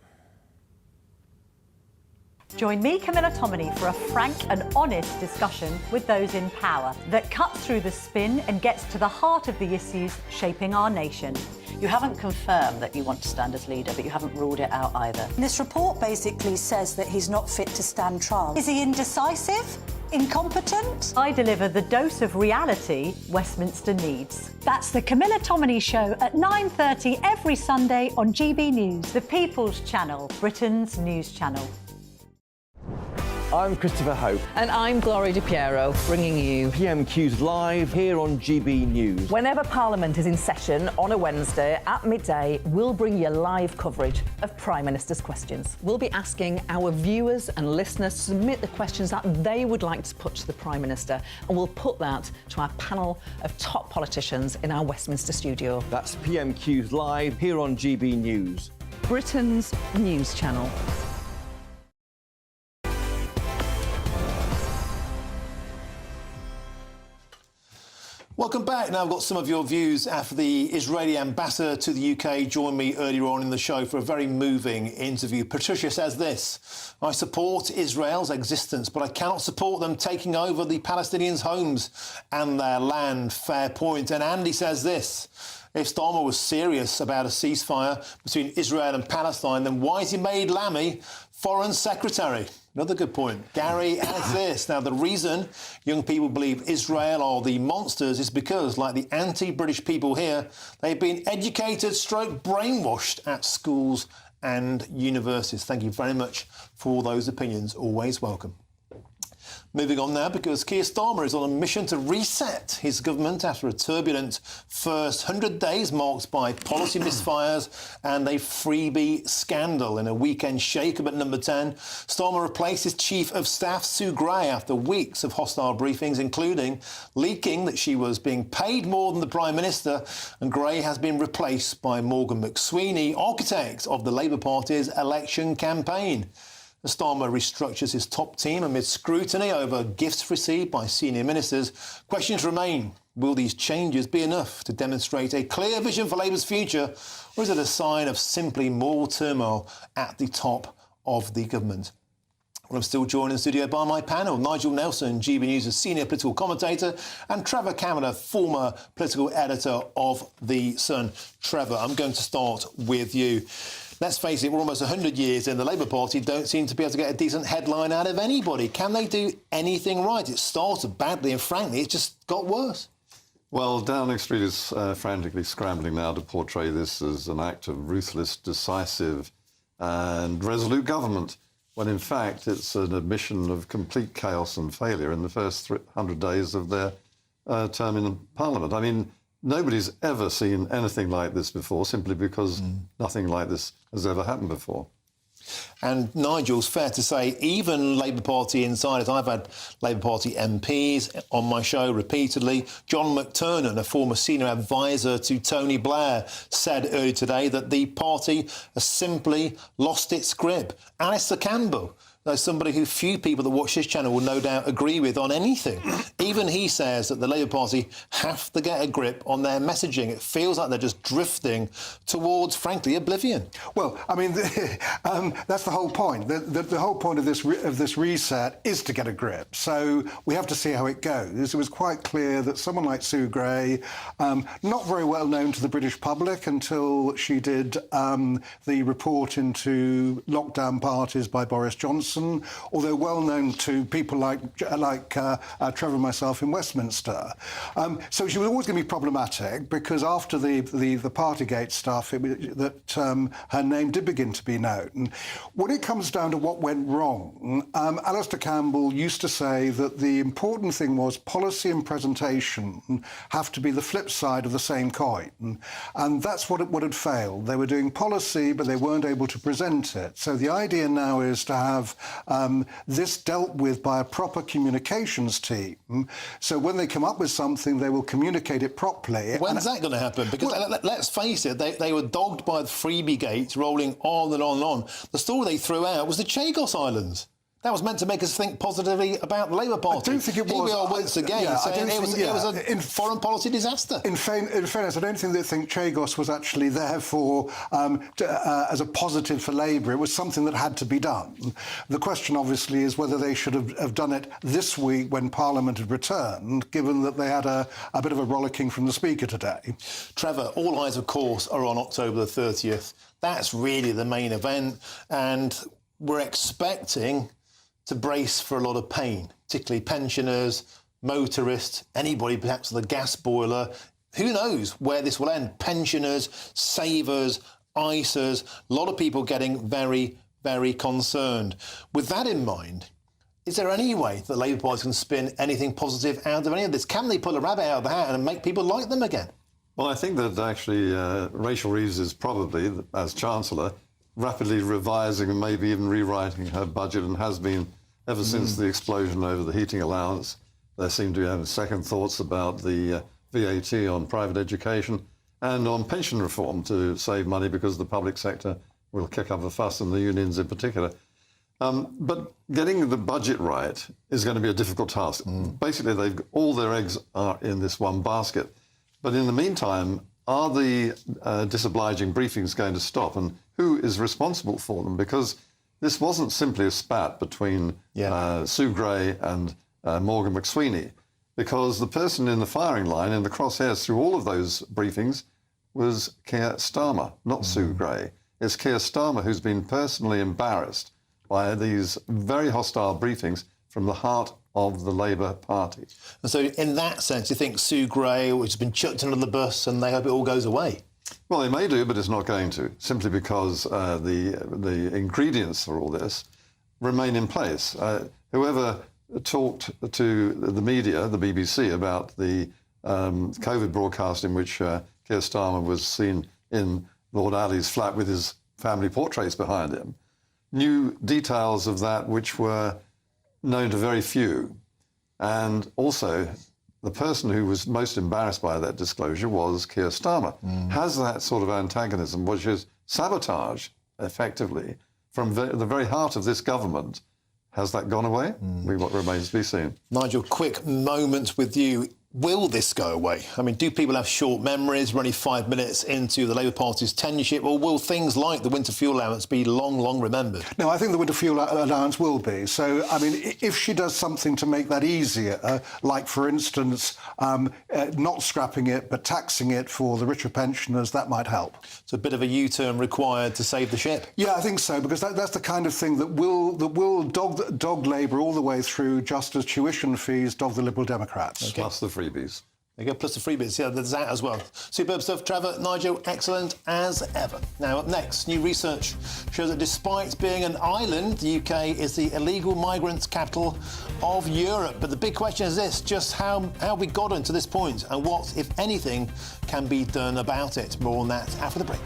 Join me, Camilla Tominey, for a frank and honest discussion with those in power that cuts through the spin and gets to the heart of the issues shaping our nation. You haven't confirmed that you want to stand as leader, but you haven't ruled it out either. This report basically says that he's not fit to stand trial. Is he indecisive? Incompetent? I deliver the dose of reality Westminster needs. That's the Camilla Tominey Show at 9:30 every Sunday on GB News, the People's Channel, Britain's news channel. I'm Christopher Hope. And I'm Gloria Di Piero, bringing you PMQ's live here on GB News. Whenever Parliament is in session on a Wednesday at midday, we'll bring you live coverage of Prime Minister's questions. We'll be asking our viewers and listeners to submit the questions that they would like to put to the Prime Minister, and we'll put that to our panel of top politicians in our Westminster studio. That's PMQ's live here on GB News, Britain's news channel. Welcome back. Now I've got some of your views after the Israeli ambassador to the UK joined me earlier on in the show for a very moving interview. Patricia says this: I support Israel's existence, but I cannot support them taking over the Palestinians' homes and their land. Fair point. And Andy says this: if Starmer was serious about a ceasefire between Israel and Palestine, then why has he made Lammy Foreign Secretary? Another good point. Gary adds this: now, the reason young people believe Israel are the monsters is because, like the anti-British people here, they've been educated / brainwashed at schools and universities. Thank you very much for those opinions. Always welcome. Moving on now, because Keir Starmer is on a mission to reset his government after a turbulent first 100 days marked by policy misfires and a freebie scandal. In a weekend shake-up at number 10, Starmer replaced his Chief of Staff, Sue Gray, after weeks of hostile briefings, including leaking that she was being paid more than the Prime Minister, and Gray has been replaced by Morgan McSweeney, architect of the Labour Party's election campaign. Starmer restructures his top team amid scrutiny over gifts received by senior ministers. Questions remain. Will these changes be enough to demonstrate a clear vision for Labour's future, or is it a sign of simply more turmoil at the top of the government? Well, I'm still joined in the studio by my panel, Nigel Nelson, GB News' senior political commentator, and Trevor Cameron, former political editor of The Sun. Trevor, I'm going to start with you. Let's face it, we're almost 100 years in. The Labour Party don't seem to be able to get a decent headline out of anybody. Can they do anything right? It started badly, and frankly, it just got worse. Well, Downing Street is frantically scrambling now to portray this as an act of ruthless, decisive and resolute government, when in fact it's an admission of complete chaos and failure in the first 100 days of their term in Parliament. I mean, nobody's ever seen anything like this before, simply because nothing like this has ever happened before. And Nigel, it's fair to say, even Labour Party insiders, I've had Labour Party MPs on my show repeatedly. John McTernan, a former senior advisor to Tony Blair, said earlier today that the party has simply lost its grip. Alistair Campbell, somebody who few people that watch this channel will no doubt agree with on anything. Even he says that the Labour Party have to get a grip on their messaging. It feels like they're just drifting towards, frankly, oblivion. Well, I mean, that's the whole point. The whole point of this reset is to get a grip. So we have to see how it goes. It was quite clear that someone like Sue Gray, not very well known to the British public until she did the report into lockdown parties by Boris Johnson, although well known to people like Trevor and myself in Westminster. So she was always going to be problematic, because after the Partygate stuff, her name did begin to be known. When it comes down to what went wrong, Alistair Campbell used to say that the important thing was policy and presentation have to be the flip side of the same coin. And that's what had failed. They were doing policy, but they weren't able to present it. So the idea now is to have this dealt with by a proper communications team. So when they come up with something, they will communicate it properly. When's that going to happen? Because let's face it, they were dogged by the freebie gates, rolling on and on and on. The story they threw out was the Chagos Islands. That was meant to make us think positively about the Labour Party. I don't think it was. Here we are once again saying it was a foreign policy disaster. In fairness, I don't think they think Chagos was actually there for as a positive for Labour. It was something that had to be done. The question, obviously, is whether they should have done it this week when Parliament had returned, given that they had a bit of a rollicking from the Speaker today. Trevor, all eyes, of course, are on October the 30th. That's really the main event, and we're expecting to brace for a lot of pain, particularly pensioners, motorists, anybody perhaps with a gas boiler. Who knows where this will end? Pensioners, savers, ISAs, a lot of people getting very, very concerned. With that in mind, is there any way that Labour Party can spin anything positive out of any of this? Can they pull a rabbit out of the hat and make people like them again? Well, I think that actually Rachel Reeves is probably, as Chancellor, rapidly revising and maybe even rewriting her budget, and has been ever since the explosion over the heating allowance. There seem to be having second thoughts about the VAT on private education and on pension reform to save money, because the public sector will kick up a fuss, and the unions in particular. But getting the budget right is going to be a difficult task. Basically, all their eggs are in this one basket. But in the meantime, are the disobliging briefings going to stop? And who is responsible for them? Because this wasn't simply a spat between Sue Gray and Morgan McSweeney, because the person in the firing line, in the crosshairs through all of those briefings, was Keir Starmer, not Sue Gray. It's Keir Starmer who's been personally embarrassed by these very hostile briefings from the heart of the Labour Party. And so in that sense, you think Sue Gray has been chucked under the bus and they hope it all goes away? Well, they may do, but it's not going to, simply because the ingredients for all this remain in place. Whoever talked to the media, the BBC, about the COVID broadcast in which Keir Starmer was seen in Lord Ali's flat with his family portraits behind him, knew details of that which were known to very few. And also, the person who was most embarrassed by that disclosure was Keir Starmer. Has that sort of antagonism, which is sabotage, effectively, from the very heart of this government, has that gone away? What remains to be seen. Nigel, quick moment with you. Will this go away? I mean, do people have short memories? We're only 5 minutes into the Labour Party's tenureship, or will things like the winter fuel allowance be long, long remembered? No, I think the winter fuel allowance will be. So, I mean, if she does something to make that easier, like, for instance, not scrapping it but taxing it for the richer pensioners, that might help. So a bit of a U-turn required to save the ship? Yeah, I think so, because that's the kind of thing that will dog Labour all the way through, just as tuition fees dog the Liberal Democrats. Okay. Plus the freebies. There you go, plus the freebies. Yeah, there's that as well. Superb stuff, Trevor. Nigel, excellent as ever. Now, up next, new research shows that despite being an island, the UK is the illegal migrants' capital of Europe. But the big question is this, just how we got to this point and what, if anything, can be done about it. More on that after the break.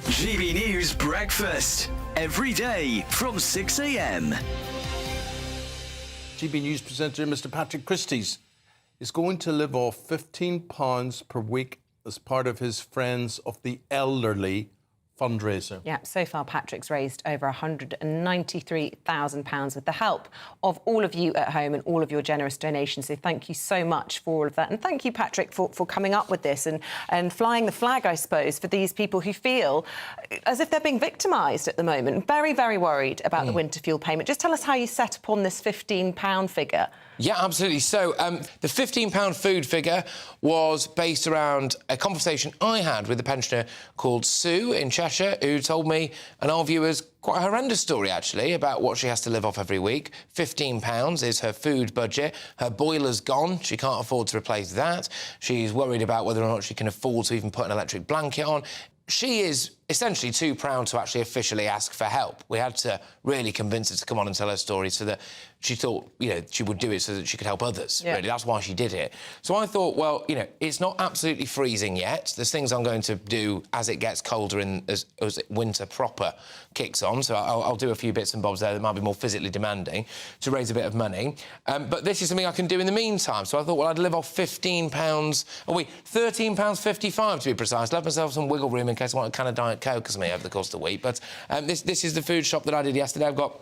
GB News Breakfast, every day from 6 a.m. GB News presenter Mr Patrick Christys is going to live off £15 per week as part of his Friends of the Elderly fundraiser. Yeah, so far Patrick's raised over £193,000 with the help of all of you at home and all of your generous donations. So thank you so much for all of that. And thank you, Patrick, for coming up with this and flying the flag, I suppose, for these people who feel as if they're being victimised at the moment. Very, very worried about the winter fuel payment. Just tell us how you set upon this £15 figure. Yeah, absolutely. So the £15 food figure was based around a conversation I had with a pensioner called Sue in Cheshire, who told me, and our viewers, quite a horrendous story, actually, about what she has to live off every week. £15 is her food budget. Her boiler's gone. She can't afford to replace that. She's worried about whether or not she can afford to even put an electric blanket on. She is essentially too proud to actually officially ask for help. We had to really convince her to come on and tell her story so that she thought, she would do it so that she could help others, really. That's why she did it. So I thought, well, it's not absolutely freezing yet. There's things I'm going to do as it gets colder as winter proper kicks on. So I'll do a few bits and bobs there that might be more physically demanding to raise a bit of money. But this is something I can do in the meantime. So I thought, well, I'd live off £15 a week. £13.55 to be precise. Left myself some wiggle room in case I want a can of Diet Coke or something over the course of the week. But this is the food shop that I did yesterday. I've got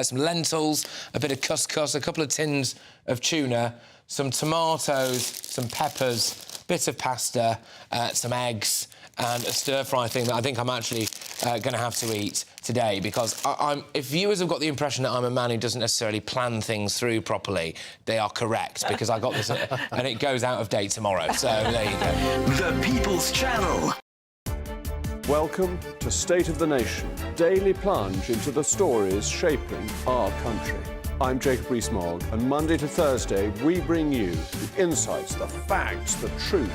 some lentils, a bit of couscous, a couple of tins of tuna, some tomatoes, some peppers, a bit of pasta, some eggs, and a stir-fry thing that I think I'm actually going to have to eat today, because if viewers have got the impression that I'm a man who doesn't necessarily plan things through properly, they are correct, because I got this and it goes out of date tomorrow. So there you go. The People's Channel. Welcome to State of the Nation, daily plunge into the stories shaping our country. I'm Jacob Rees-Mogg, and Monday to Thursday we bring you the insights, the facts, the truth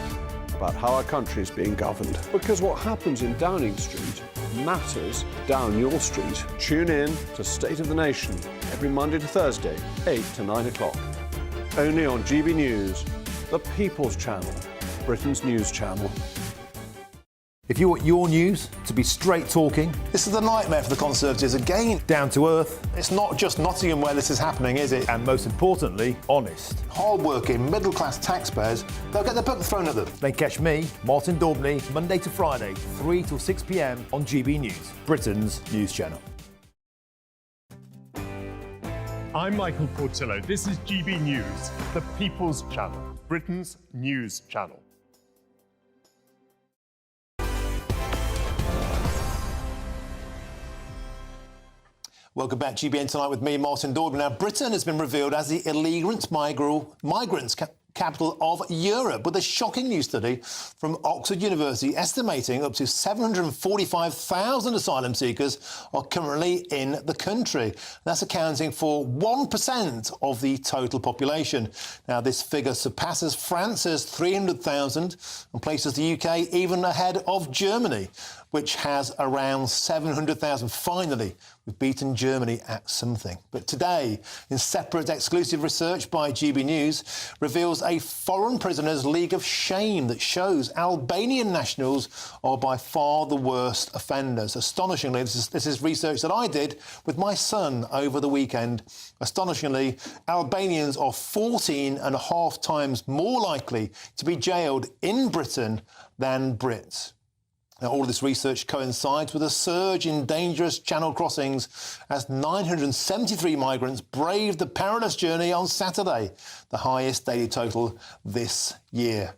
about how our country is being governed. Because what happens in Downing Street matters down your street. Tune in to State of the Nation every Monday to Thursday, 8 to 9 o'clock. Only on GB News, the People's Channel, Britain's news channel. If you want your news to be straight talking... This is a nightmare for the Conservatives again. Down to earth. It's not just Nottingham where this is happening, is it? And most importantly, honest. Hard-working, middle-class taxpayers, they'll get their book thrown at them. Then catch me, Martin Daubney, Monday to Friday, 3 till 6 p.m. on GB News, Britain's news channel. I'm Michael Portillo. This is GB News, the People's Channel, Britain's news channel. Welcome back, GBN Tonight with me, Martin Daubney. Now, Britain has been revealed as the illegal migrants capital of Europe, with a shocking new study from Oxford University estimating up to 745,000 asylum seekers are currently in the country. That's accounting for 1% of the total population. Now, this figure surpasses France's 300,000 and places the UK even ahead of Germany. which has around 700,000. Finally, we've beaten Germany at something. But today, in separate exclusive research by GB News, reveals a foreign prisoners' league of shame that shows Albanian nationals are by far the worst offenders. Astonishingly, this is research that I did with my son over the weekend. Astonishingly, Albanians are 14.5 times more likely to be jailed in Britain than Brits. Now, all of this research coincides with a surge in dangerous channel crossings as 973 migrants braved the perilous journey on Saturday, the highest daily total this year.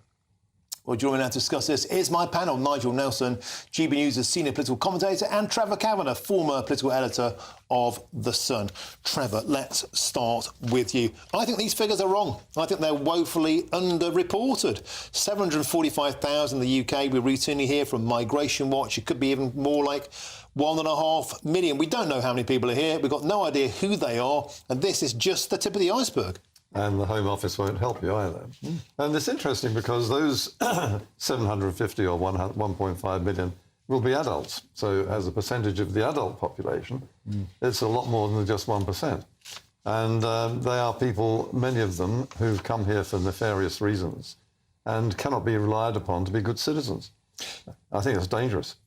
Well, joining me now to discuss this is my panel, Nigel Nelson, GB News' senior political commentator, and Trevor Kavanagh, former political editor of The Sun. Trevor, let's start with you. I think these figures are wrong. I think they're woefully underreported. 745,000 in the UK. We routinely hear from Migration Watch. It could be even more like 1.5 million. We don't know how many people are here. We've got no idea who they are. And this is just the tip of the iceberg. And the Home Office won't help you either. And it's interesting because those 750 or 1.5 million will be adults. So as a percentage of the adult population, it's a lot more than just 1%. And they are people, many of them, who've come here for nefarious reasons and cannot be relied upon to be good citizens. I think it's dangerous.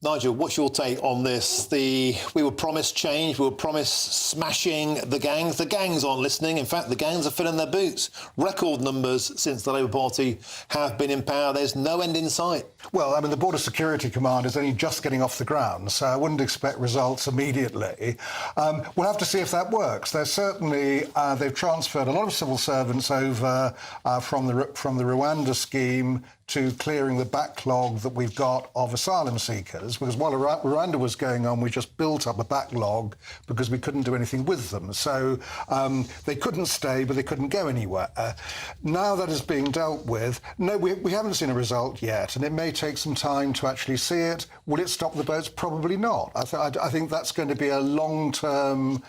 Nigel, what's your take on this? We were promised change, we were promised smashing the gangs. The gangs aren't listening. In fact, the gangs are filling their boots. Record numbers since the Labour Party have been in power. There's no end in sight. Well, I mean, the Border Security Command is only just getting off the ground, so I wouldn't expect results immediately. We'll have to see if that works. There's certainly, they've transferred a lot of civil servants over from the Rwanda scheme to clearing the backlog that we've got of asylum seekers, because while Rwanda was going on, we just built up a backlog because we couldn't do anything with them. So they couldn't stay, but they couldn't go anywhere. Now that is being dealt with. No, we haven't seen a result yet, and it may take some time to actually see it. Will it stop the boats? Probably not. I think that's going to be a long-term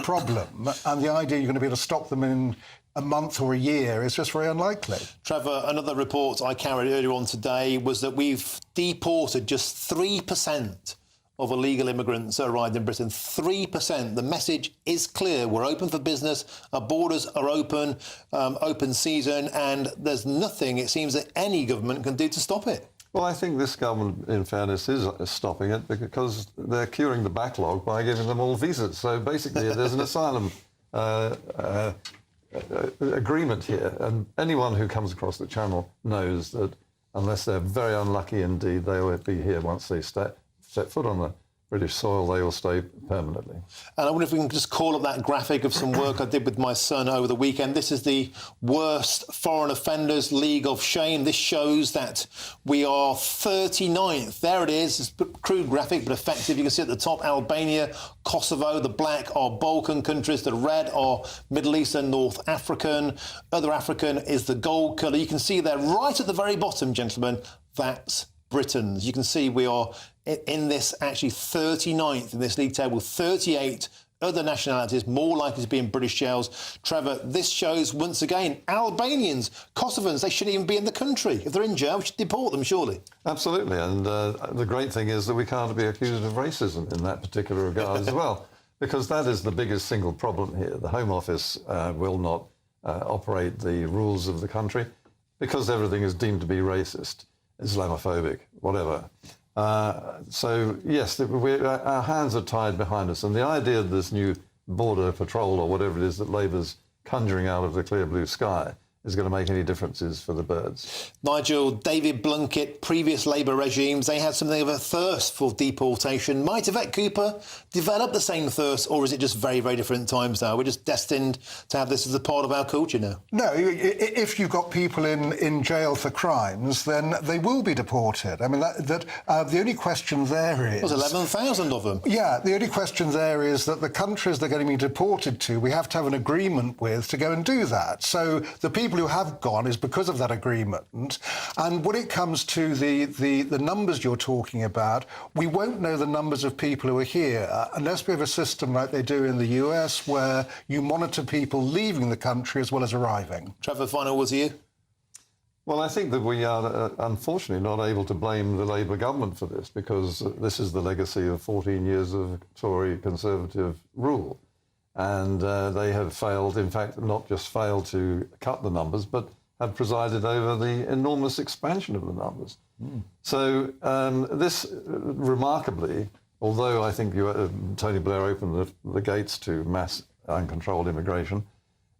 problem, and the idea you're going to be able to stop them in a month or a year is just very unlikely. Trevor, another report I carried earlier on today was that we've deported just 3% of illegal immigrants that arrived in Britain. 3%. The message is clear. We're open for business. Our borders are open, open season, and there's nothing, it seems, that any government can do to stop it. Well, I think this government, in fairness, is stopping it because they're curing the backlog by giving them all visas. So basically, there's an asylum agreement here, and anyone who comes across the Channel knows that unless they're very unlucky indeed, they will be here once they set foot on the British soil, they will stay permanently. And I wonder if we can just call up that graphic of some work I did with my son over the weekend. This is the worst foreign offenders league of shame. This shows that we are 39th. There it is. It's a crude graphic, but effective. You can see at the top, Albania, Kosovo. The black are Balkan countries. The red are Middle Eastern, North African. Other African is the gold colour. You can see there right at the very bottom, gentlemen, that's Britain's. You can see we are in this actually 39th in this league table, 38 other nationalities more likely to be in British jails. Trevor, this shows once again Albanians, Kosovans, they shouldn't even be in the country. If they're in jail, we should deport them, surely. Absolutely, and the great thing is that we can't be accused of racism in that particular regard as well, because that is the biggest single problem here. The Home Office will not operate the rules of the country because everything is deemed to be racist, Islamophobic, whatever. So, yes, our hands are tied behind us. And the idea of this new border patrol or whatever it is that Labour's conjuring out of the clear blue sky is going to make any differences for the birds. Nigel, David Blunkett, previous Labour regimes, they had something of a thirst for deportation. Might Yvette Cooper develop the same thirst, or is it just very, very different times now? We're just destined to have this as a part of our culture now? No, if you've got people in jail for crimes, then they will be deported. I mean, the only question there is... There's 11,000 of them. Yeah, the only question there is that the countries they're going to be deported to, we have to have an agreement with to go and do that. So the people who have gone is because of that agreement. And when it comes to the numbers you're talking about, we won't know the numbers of people who are here unless we have a system like they do in the US where you monitor people leaving the country as well as arriving. Trevor, final words to you. Well, I think that we are unfortunately not able to blame the Labour government for this, because this is the legacy of 14 years of Tory Conservative rule. And they have failed, in fact, not just failed to cut the numbers, but have presided over the enormous expansion of the numbers. So this, remarkably, although I think Tony Blair opened the gates to mass uncontrolled immigration,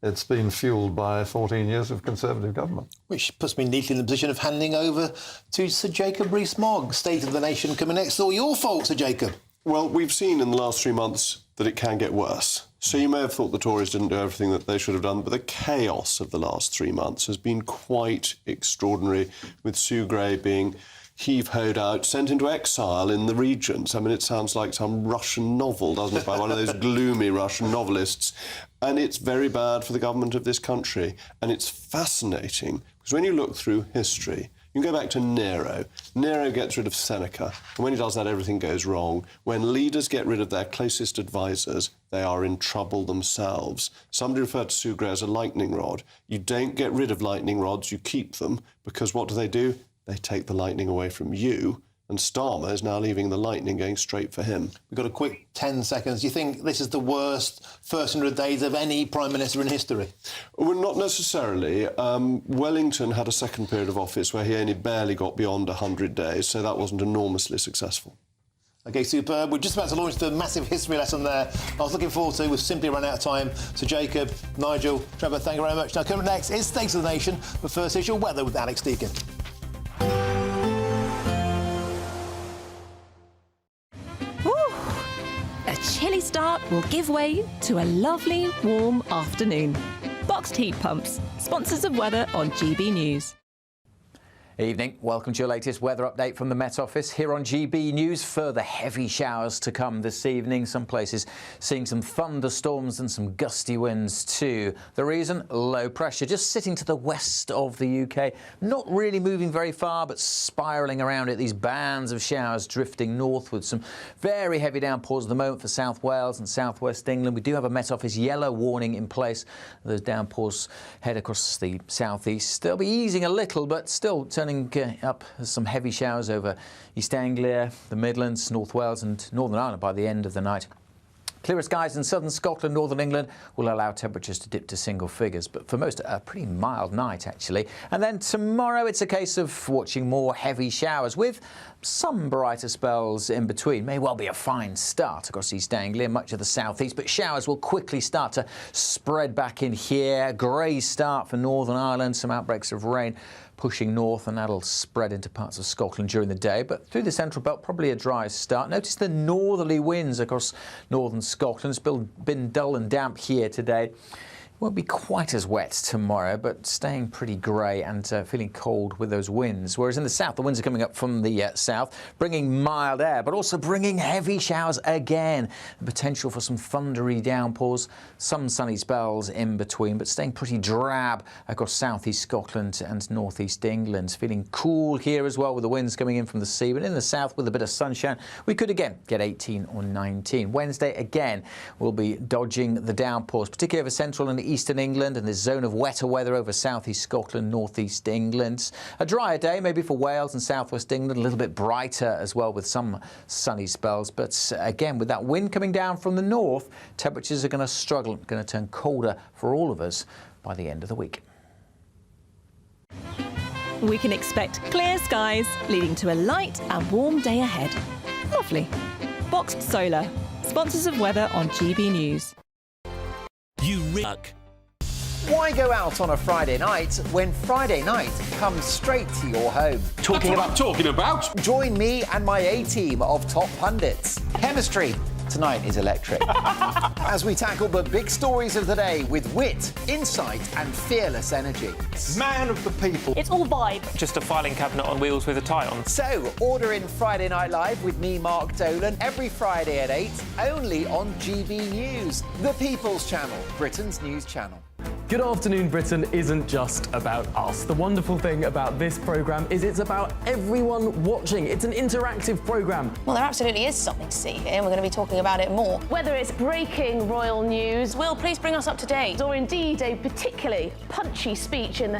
it's been fuelled by 14 years of Conservative government. Which puts me neatly in the position of handing over to Sir Jacob Rees-Mogg. State of the Nation coming next. It's all your fault, Sir Jacob. Well, we've seen in the last 3 months that it can get worse. So you may have thought the Tories didn't do everything that they should have done, but the chaos of the last 3 months has been quite extraordinary, with Sue Gray being heave-hoed out, sent into exile in the regions. I mean, it sounds like some Russian novel, doesn't it, by one of those gloomy Russian novelists. And it's very bad for the government of this country. And it's fascinating, because when you look through history, you can go back to Nero. Nero gets rid of Seneca, and when he does that, everything goes wrong. When leaders get rid of their closest advisors, they are in trouble themselves. Somebody referred to Sue Gray as a lightning rod. You don't get rid of lightning rods, you keep them, because what do? They take the lightning away from you, and Starmer is now leaving the lightning going straight for him. We've got a quick 10 seconds. Do you think this is the worst first 100 days of any Prime Minister in history? Well, not necessarily. Wellington had a second period of office where he only barely got beyond 100 days, so that wasn't enormously successful. OK, superb. We're just about to launch the massive history lesson there. I was looking forward to. We've simply run out of time. So, Jacob, Nigel, Trevor, thank you very much. Now, coming next is State of the Nation, but first is your weather with Alex Deakin. A chilly start will give way to a lovely, warm afternoon. Boxed heat pumps, sponsors of weather on GB News. Evening. Welcome to your latest weather update from the Met Office here on GB News. Further heavy showers to come this evening. Some places seeing some thunderstorms and some gusty winds too. The reason? Low pressure just sitting to the west of the UK. Not really moving very far, but spiralling around it. These bands of showers drifting northwards. Some very heavy downpours at the moment for South Wales and South West England. We do have a Met Office yellow warning in place. Those downpours head across the southeast. They'll be easing a little, but still turning up some heavy showers over East Anglia, the Midlands, North Wales and Northern Ireland by the end of the night. Clearer skies in southern Scotland, northern England will allow temperatures to dip to single figures, but for most a pretty mild night actually. And then tomorrow it's a case of watching more heavy showers with some brighter spells in between. May well be a fine start across East Anglia, much of the southeast, but showers will quickly start to spread back in here. Grey start for Northern Ireland, some outbreaks of rain pushing north, and that'll spread into parts of Scotland during the day. But through the central belt, probably a dry start. Notice the northerly winds across northern Scotland. It's been dull and damp here today. Won't be quite as wet tomorrow, but staying pretty grey and feeling cold with those winds. Whereas in the south, the winds are coming up from the south, bringing mild air, but also bringing heavy showers again. The potential for some thundery downpours, some sunny spells in between, but staying pretty drab across southeast Scotland and northeast England. Feeling cool here as well with the winds coming in from the sea, but in the south with a bit of sunshine, we could again get 18 or 19. Wednesday again, we'll be dodging the downpours, particularly over central and eastern England, and this zone of wetter weather over southeast Scotland, northeast England. A drier day maybe for Wales and southwest England, a little bit brighter as well with some sunny spells, but again with that wind coming down from the north, temperatures are going to struggle, going to turn colder for all of us by the end of the week. We can expect clear skies leading to a light and warm day ahead. Lovely. Boxed Solar, sponsors of weather on GB News. Why go out on a Friday night when Friday night comes straight to your home? Talking about? Join me and my A-team of top pundits. Chemistry tonight is electric. As we tackle the big stories of the day with wit, insight and fearless energy. Man of the people. It's all vibe. Just a filing cabinet on wheels with a tie on. So, order in Friday Night Live with me, Mark Dolan, every Friday at 8, only on GB News, the People's Channel, Britain's news channel. Good Afternoon Britain isn't just about us. The wonderful thing about this programme is it's about everyone watching. It's an interactive programme. Well, there absolutely is something to see here, and we're going to be talking about it more. Whether it's breaking royal news, Will, please bring us up to date. or indeed a particularly punchy speech in the